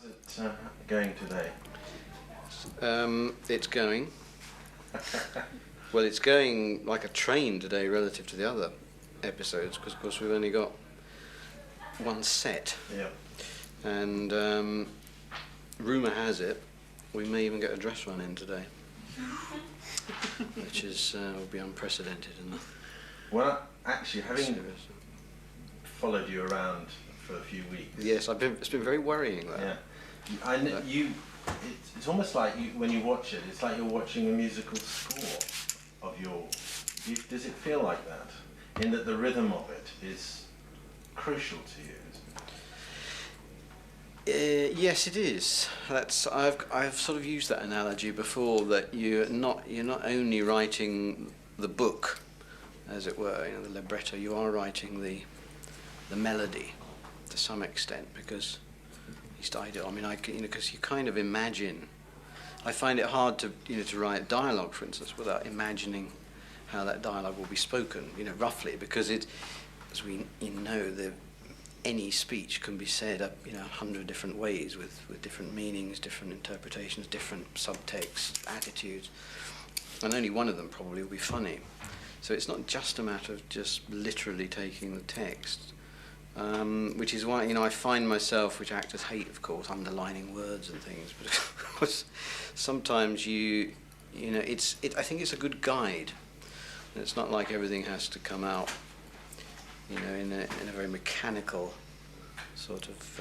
How's it going today? It's going. Well, it's going like a train today relative to the other episodes, because of course we've only got one set. Yeah. And rumour has it we may even get a dress run in today, which is will be unprecedented in the. Well, actually, having followed you around for a few weeks. Yes, it's been very worrying. That. Yeah. It's almost like when you watch it, it's like you're watching a musical score of your. Does it feel like that? In that the rhythm of it is crucial to you. Yes, it is. I've sort of used that analogy before. That you're not only writing the book, as it were, the libretto. You are writing the melody to some extent, because because you kind of imagine. I find it hard to to write dialogue, for instance, without imagining how that dialogue will be spoken, roughly, because it, as we any speech can be said 100 different ways with different meanings, different interpretations, different subtexts, attitudes, and only one of them probably will be funny. So it's not just a matter of just literally taking the text, which is why I find myself, which actors hate, of course, underlining words and things. But of course, sometimes I think it's a good guide. It's not like everything has to come out, in a very mechanical sort of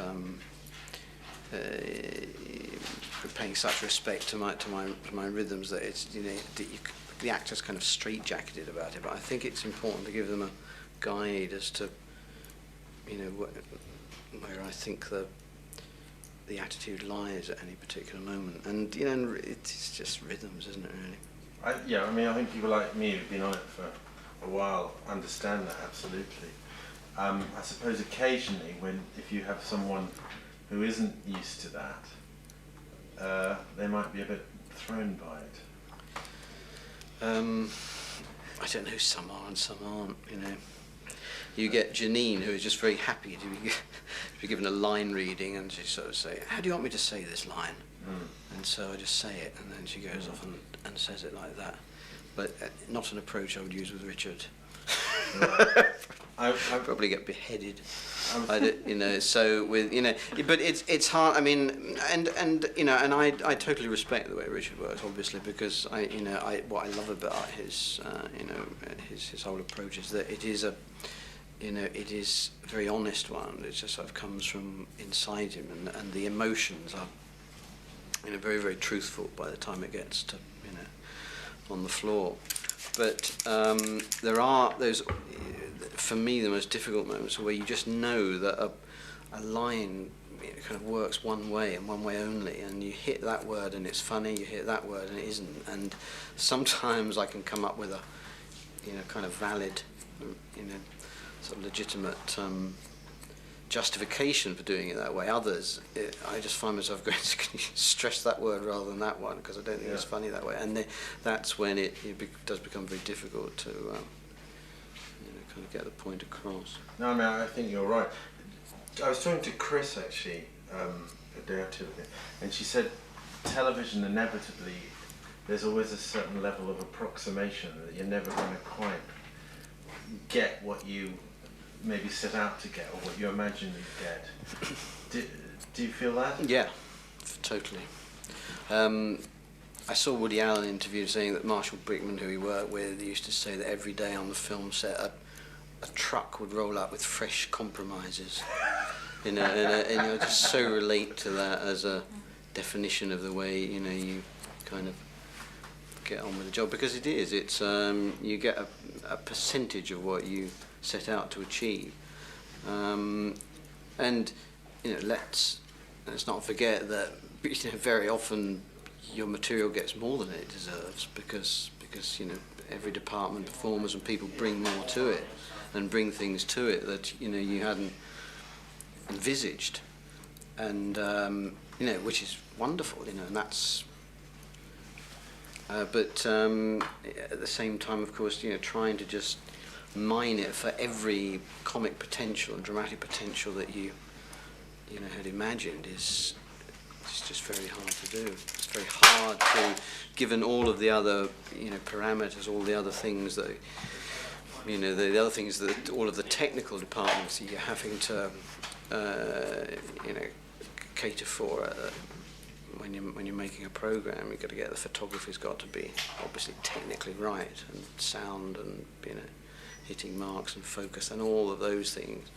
paying such respect to my rhythms that it's the actor's kind of straitjacketed about it. But I think it's important to give them a guide as to where I think the attitude lies at any particular moment, and it's just rhythms, isn't it, really? I think people like me who've been on it for a while understand that absolutely. I suppose occasionally, if you have someone who isn't used to that, they might be a bit thrown by it. I don't know, some are and some aren't. You get Janine, who is just very happy to be given a line reading, and she sort of say, "How do you want me to say this line?" And so I just say it, and then she goes off and says it like that. But not an approach I would use with Richard. I'd probably get beheaded. So with but it's hard. I mean, and I totally respect the way Richard works, obviously, because what I love about his his whole approach is that it is it is a very honest one. It just sort of comes from inside him, and the emotions are very, very truthful by the time it gets to on the floor. But there are those, for me, the most difficult moments where you just know that a line kind of works one way and one way only, and you hit that word and it's funny, you hit that word and it isn't. And sometimes I can come up with a kind of valid sort of legitimate justification for doing it that way. Others, I just find myself going to stress that word rather than that one, because I don't think it's funny that way, and that's when it does become very difficult to kind of get the point across. No, I think you're right. I was talking to Chris actually a day or two ago, and she said television, inevitably there's always a certain level of approximation that you're never going to quite get what you maybe set out to get, or what you imagine you'd get. Do you feel that? Yeah, totally. I saw Woody Allen interview saying that Marshall Brickman, who he worked with, used to say that every day on the film set a truck would roll up with fresh compromises. And just so relate to that as a definition of the way you kind of get on with the job, because it is. It's you get a percentage of what you set out to achieve, and let's not forget that very often your material gets more than it deserves, because every department, performers and people bring more to it and bring things to it that you hadn't envisaged, and which is wonderful, and that's. But at the same time, of course, trying to just mine it for every comic potential and dramatic potential that you had imagined is just very hard to do. It's very hard to, given all of the other, parameters, all the other things that, the other things that all of the technical departments that you're having to, cater for. When you're making a program, you've got to get the photography's got to be obviously technically right, and sound, and hitting marks and focus and all of those things.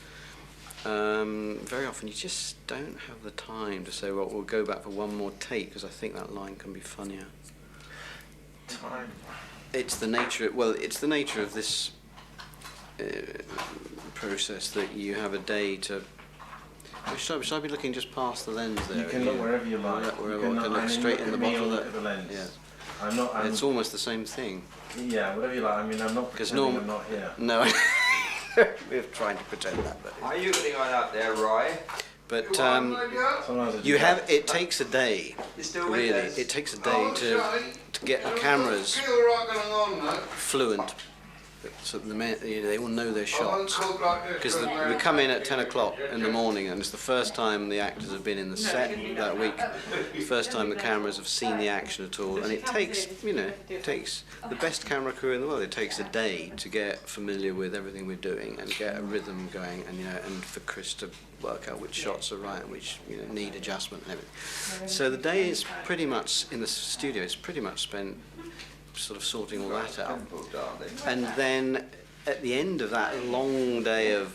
Very often you just don't have the time to say, well, we'll go back for one more take, because I think that line can be funnier. Time. It's the nature. It's the nature of this process that you have a day to. Should I be looking just past the lens there? You can look wherever you like. You can look straight in the bottom of the lens. Yeah. It's almost the same thing. Yeah, whatever you like. I mean, I'm not pretending I'm not here. No, we're trying to pretend that. But are you going out there, Roy? But you have. It takes a day. Really, it takes a day to get the cameras fluent. So they all know their shots, because we come in at 10 o'clock in the morning, and it's the first time the actors have been in the set that week, the first time the cameras have seen the action at all, and it takes the best camera crew in the world. It takes a day to get familiar with everything we're doing and get a rhythm going, and for Chris to work out which shots are right and which need adjustment and everything. So the day is pretty much in the studio. It's pretty much spent sort of sorting all that out, and then at the end of that long day of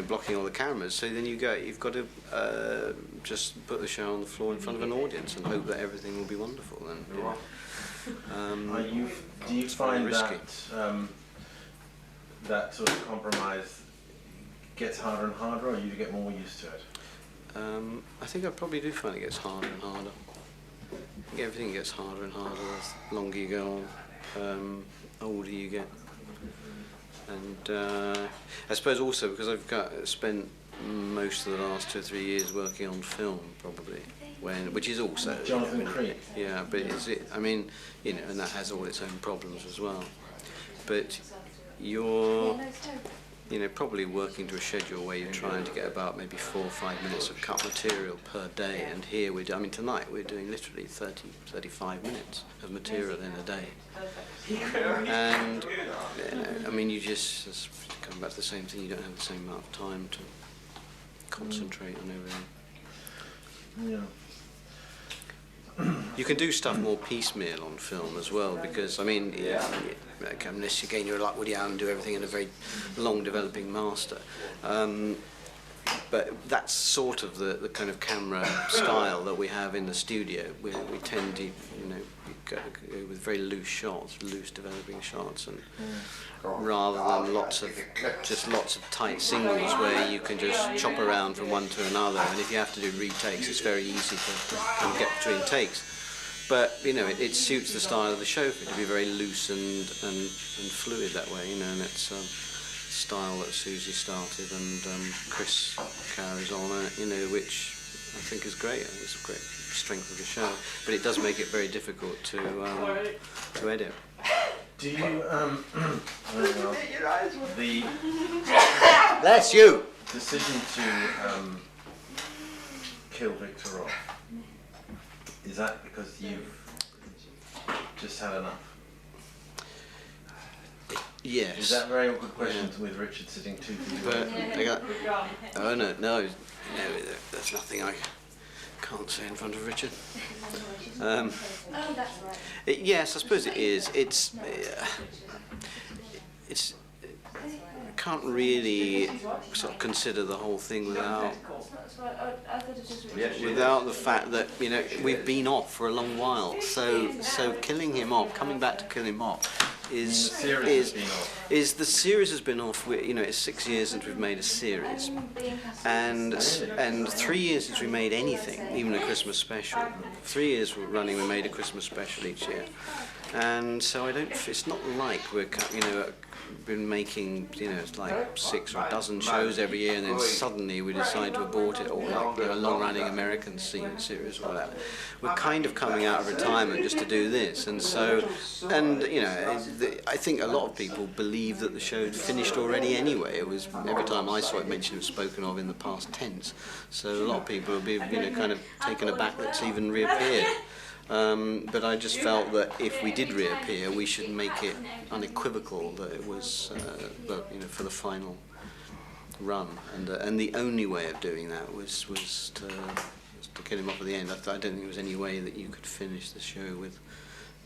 blocking all the cameras, so then you've got to just put the show on the floor in front of an audience and hope that everything will be wonderful. And do you find that that sort of compromise gets harder and harder, or you get more used to it? I think I probably do find it gets harder and harder. Everything gets harder and harder the longer you go on, older you get. And I suppose also because I've spent most of the last 2 or 3 years working on film, probably, which is also Jonathan Creek. Yeah, but and that has all its own problems as well. But you're probably working to a schedule where you're trying to get about maybe 4 or 5 minutes of cut material per day, and here tonight we're doing literally 30, 35 minutes of material in a day. And you just come back to the same thing. You don't have the same amount of time to concentrate on everything. Yeah. You can do stuff more piecemeal on film as well, because unless again you're like Woody Allen and do everything in a very long developing master, but that's sort of the kind of camera style that we have in the studio. We tend to go with very loose shots, loose developing shots, and rather than lots of tight singles where you can just chop around from one to another, and if you have to do retakes, it's very easy to kind of get between takes. But it suits the style of the show for it to be very loose and fluid that way, and it's a style that Susie started and Chris carries on, which I think is great. It's a great strength of the show, but it does make it very difficult to edit. Do you the Bless you. decision to kill Victor off, is that because you've just had enough? Yes. Is that a very awkward question with Richard sitting 2 feet away? No, there's nothing I can't say in front of Richard. That's right. Yes, I suppose it is. It's I can't really sort of consider the whole thing without the fact that we've been off for a long while. So killing him off, coming back to kill him off, is the series has been off. It's 6 years since we've made a series, and 3 years since we made anything, even a Christmas special. 3 years running, we made a Christmas special each year, and so I don't. It's not like we're been making it's like 6 or a dozen shows every year, and then suddenly we decide to abort it all, like a long-running American series or whatever. We're kind of coming out of retirement just to do this, and so, and I think a lot of people believe that the show had finished already anyway. It was, every time I saw it mentioned, it was spoken of in the past tense. So a lot of people will be kind of taken aback that it's even reappeared. But I just felt that if we did reappear, we should make it unequivocal that it was, for the final run. And the only way of doing that was to get him off at the end. I don't think there was any way that you could finish the show with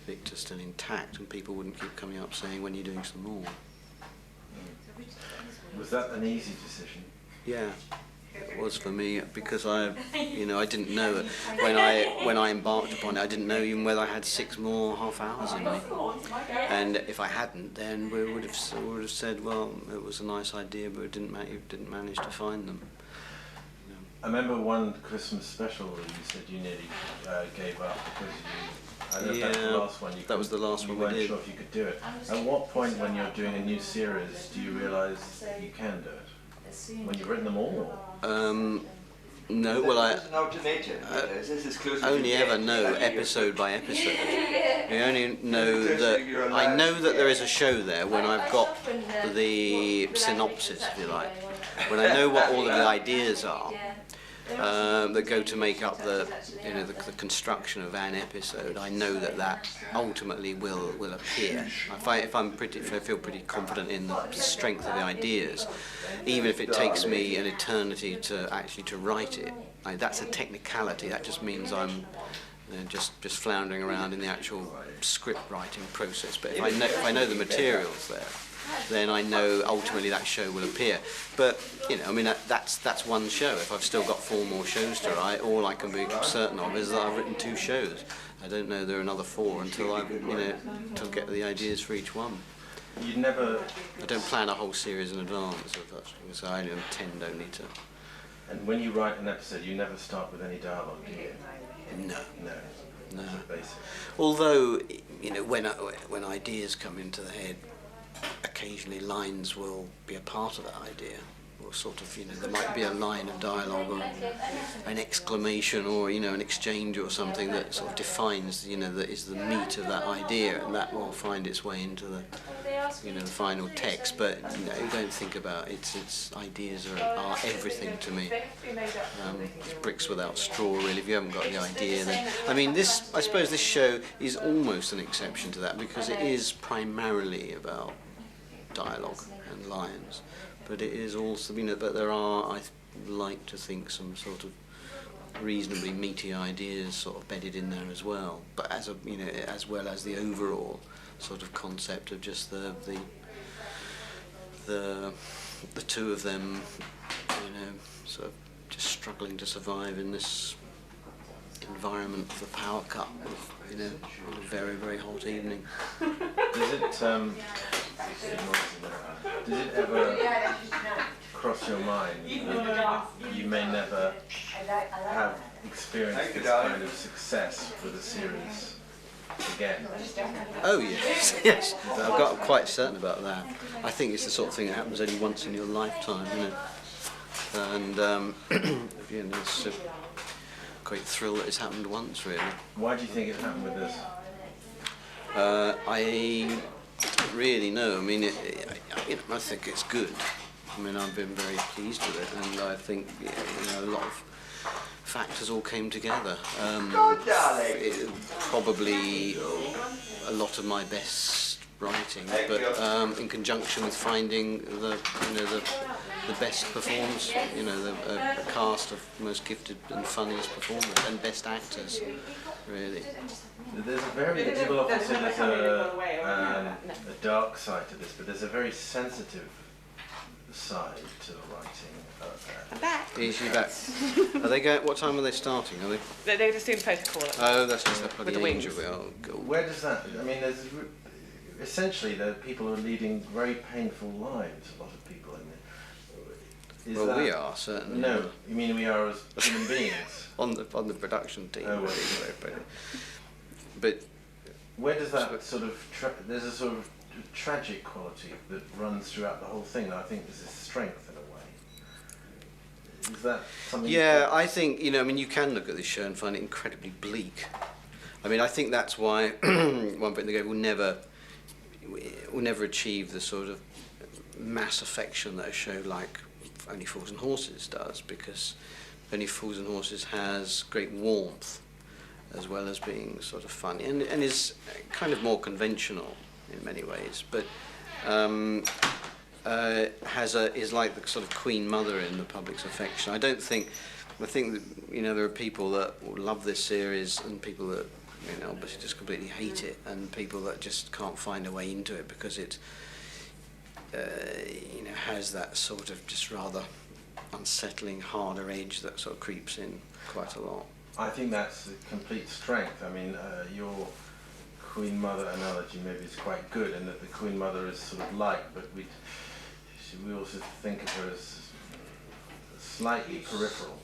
Victor still intact, and people wouldn't keep coming up saying, "When are you doing some more?" Was that an easy decision? Yeah. It was for me, because I didn't know when I embarked upon it. I didn't know even whether I had 6 more half hours in me, and if I hadn't, then we would have said, well, it was a nice idea, but it didn't manage to find them. I remember one Christmas special where you said you nearly gave up because I know that's the last one. That was the last one we did. You weren't sure if you could do it. At what point, when you're doing a new series, do you realise you can do it? When you've written them all? No, well, I only ever know episode by episode. I only know that I know that there is a show there when I've got the synopsis, if you like, when I know what all of the ideas are that go to make up the construction of an episode. I know that ultimately will appear. If I feel pretty confident in the strength of the ideas, even if it takes me an eternity to write it. That's a technicality. That just means I'm just floundering around in the actual script writing process. But if I know the materials there, then I know ultimately that show will appear. But that's one show. If I've still got 4 more shows to write, all I can be certain of is that I've written 2 shows. I don't know there are another 4 until I get the ideas for each one. You'd never. I don't plan a whole series in advance, because I only intend only to. And when you write an episode, you never start with any dialogue, do you? No. Basic. Although when ideas come into the head, occasionally lines will be a part of that idea, or sort of there might be a line of dialogue or an exclamation or an exchange or something that sort of defines that is the meat of that idea, and that will find its way into the the final text. But you don't think about it. Its ideas are everything to me. It's bricks without straw, really. If you haven't got the idea, then I suppose this show is almost an exception to that, because it is primarily about dialogue and lines, but it is also but there are, I like to think, some sort of reasonably meaty ideas sort of bedded in there as well, but as well as the overall sort of concept of just the 2 of them sort of just struggling to survive in this environment of the power cut on a very, very hot evening. Does it ever cross your mind that you may never have experienced this kind of success with a series again? Oh yes, yes. I've got quite certain about that. I think it's the sort of thing that happens only once in your lifetime, and it's a great thrill that it's happened once, really. Why do you think it happened with this? I don't really know. I think it's good. I've been very pleased with it, and I think a lot of factors all came together. Probably a lot of my best writing, but in conjunction with finding the best performers, a cast of most gifted and funniest performers and best actors, really. There's people often say there's a dark side to this, but there's a very sensitive side to the writing. I'm back. Is she back? Are they going? What time are they starting? Are they? They're just doing protocol. Oh, that's just the with the wings. Where does that? There's essentially there are people who are leading very painful lives. A lot of people in there. We are certainly. No, you mean we are as human beings? on the production team. Oh, well. But Where does that sort of there's a sort of tragic quality that runs throughout the whole thing that I think is a strength in a way. Is that something? Yeah, I think, you know, I mean, you can look at this show and find it incredibly bleak. I mean, I think that's why One Bit in the Grave will never achieve the sort of mass affection that a show like Only Fools and Horses does, because Only Fools and Horses has great warmth as well as being sort of funny and is kind of more conventional in many ways, but is like the sort of queen mother in the public's affection. I think that, you know, there are people that love this series and people that, you know, obviously just completely hate it, and people that just can't find a way into it because it you know, has that sort of just rather unsettling harder edge that sort of creeps in quite a lot. I think that's a complete strength. I mean, your Queen Mother analogy maybe is quite good, and that the Queen Mother is sort of light, but we also think of her as slightly peripheral.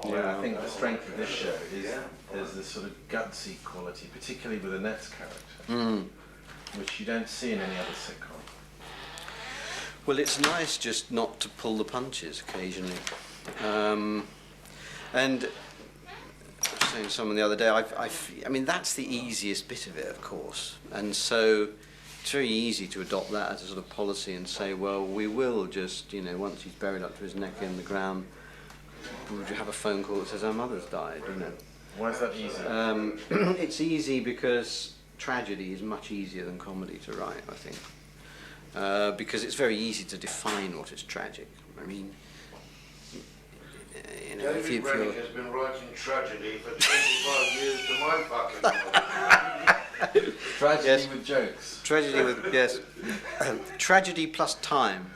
Yeah, I think the strength of this show is there's this sort of gutsy quality, particularly with Annette's character, which you don't see in any other sitcom. Well, it's nice just not to pull the punches occasionally. And I was saying to someone the other day, I mean, that's the easiest bit of it, of course. And so it's very easy to adopt that as a sort of policy and say, well, we will just, you know, once he's buried up to his neck in the ground, we'll have a phone call that says our mother's died, you know. Why is that easy? It's easy because tragedy is much easier than comedy to write, I think. Because it's very easy to define what is tragic. I mean, you know, David Renwick has been writing tragedy for 25 years to my fucking knowledge. Tragedy yes. with jokes. Tragedy with, yes. Tragedy plus time.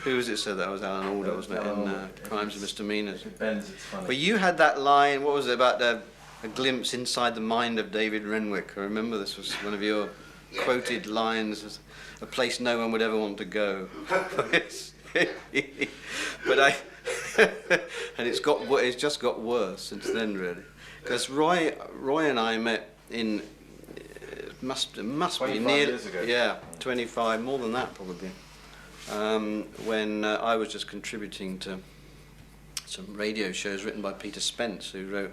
Who was it said that? It was Alan Alda, wasn't it, in Crimes and Misdemeanors? If it bends, it's funny. But you had that line, what was it, about a glimpse inside the mind of David Renwick. I remember this was one of your quoted lines, as a place no one would ever want to go. But and it's just got worse since then, really. Because Roy and I met in, must be 25 nearly, years ago. yeah, 25, more than that probably. When I was just contributing to some radio shows written by Peter Spence, who wrote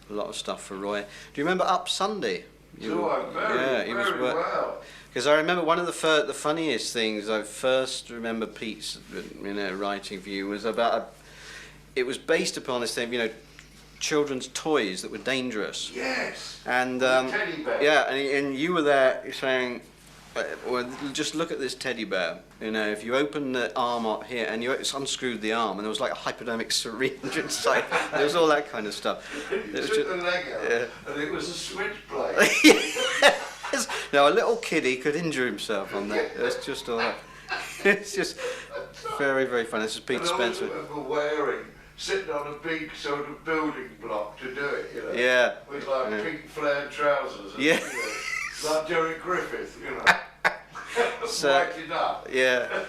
a lot of stuff for Roy. Do you remember Up Sunday? Very well. Because I remember one of the funniest things I first remember Pete's, you know, writing for you was about it was based upon this thing, you know, children's toys that were dangerous. Yes. And teddy bear. yeah, and you were there saying, well, just look at this teddy bear. You know, if you open the arm up here and you unscrewed the arm, and there was like a hypodermic syringe inside. There was all that kind of stuff. You took the leg out, and it was a switchblade. Yes. Now a little kiddie could injure himself on that. It's just all that. It's just very, very funny. This is Peter Spencer. I remember sitting on a big sort of building block to do it, you know. Yeah. With like pink flared trousers. And, Yeah. you know, like Jerry Griffith, you know. So, Whited up. yeah.